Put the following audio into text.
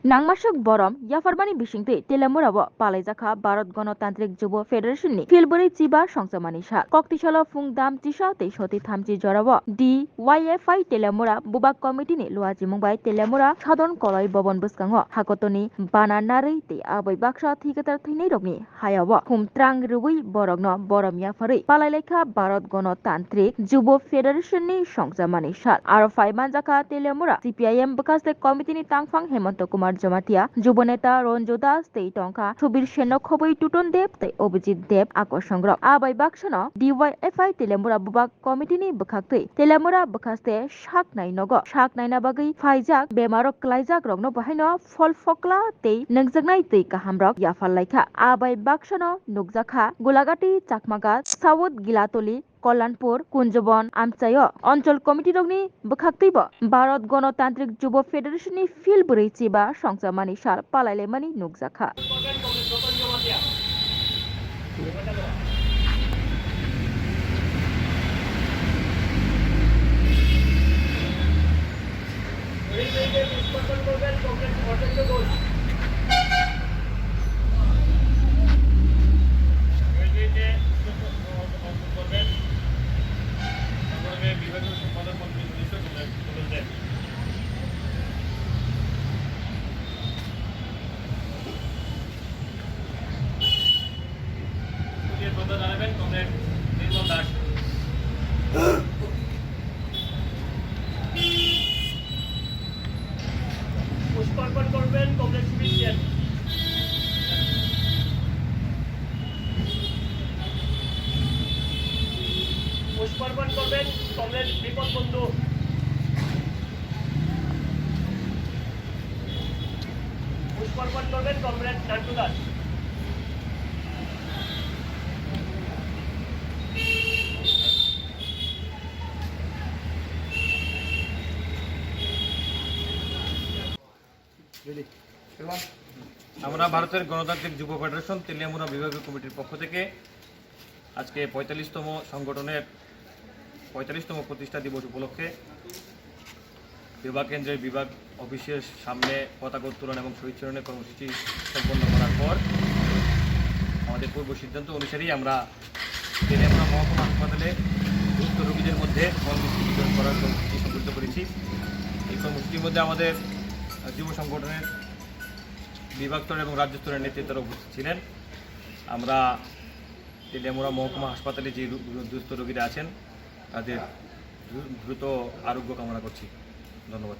Nangmasuk borom yafarmani bisingtwi Teliamura Palaijaka Bharat Ganotantrik Jubo Federation ni Filburi Chiba Songsamani Sa Koktisalo Fungdam Tisha Teishoti Thamji Jorabo DYFI Teliamura Bubak Committee ni Luwajimungbai Teliamura Sadon Koloi Bobon Buskango Hakotoni Bana Nari te Abai Baksa Thikatar Thinai Rokni Hayawo Humtrang Rugui Borogno Borom Yaphari Laikha Bharat Ganotantrik Jubo Federation ni Songsamani Sa Arofai Manjaka Teliamura CPIM Bakaste Committee ni Tangfang Hemant Kumar Jamatia Juboneta Ronjo Das Tei Tongka Subir Shenok Khoboi Tuton Deb Tei Obijit Deb Ako Songrok Abai Baksano DYFI Teliamura Bubak Committee ni Bukhaktwi Teliamura Bukaste Saknai Ngo Sak Naijakna Phaijak Bemarok Klaijak Rokno Bahaino Fol Fokla Tei Naijakna Tei Kahamrok Yaphar Laikha Abai Baksano Nukjakha Golagati Chakmagat Sawut Gilatoli Kollanpur Kunjobon Amchayo Onchol Committee Rokni Bukhaktwibo Bharat Ganotantrik Jubo Federation ni Filburi Chiba Songsamani Sal Palailemani Nukjakha পুষ্পার্পণ করবেন comrade সুবিশেন পুষ্পার্পণ করবেন comrade বিপদ বন্ধু পুষ্পার্পণ করবেন comrade Nantu Das আমরা ভারতের গণতান্ত্রিক যুব federation Teliamura বিভাগীয় কমিটির পক্ষ থেকে আজকে ৪৫তম সংগঠনের ৪৫তম প্রতিষ্ঠা দিবস উপলক্ষে বিভাগ কেন্দ্রের বিভাগ অফিসের সামনে পতাকা উত্তোলন এবং শহীদ স্মরণের কর্মসূচি সম্পন্ন করার পর আমাদের পূর্ব সিদ্ধান্ত অনুসারেই আমরা তেলিয়ামুরা মহকুমা হাসপাতালে দুস্থ রোগীদের মধ্যে কর্মসূচি বিতরণ করার কর্মসূচি সংগঠিত করেছি। এই কর্মসূচির মধ্যে আমাদের যুব সংগঠনের বিভাগ স্তরের এবং রাজ্য স্তরের নেতৃত্বরা উপস্থিত ছিলেন। আমরা তেলিয়ামুরা মহকুমা হাসপাতালে যে দুস্থ রোগীরা আছেন তাদের দ্রুত আরোগ্য কামনা করছি। ধন্যবাদ।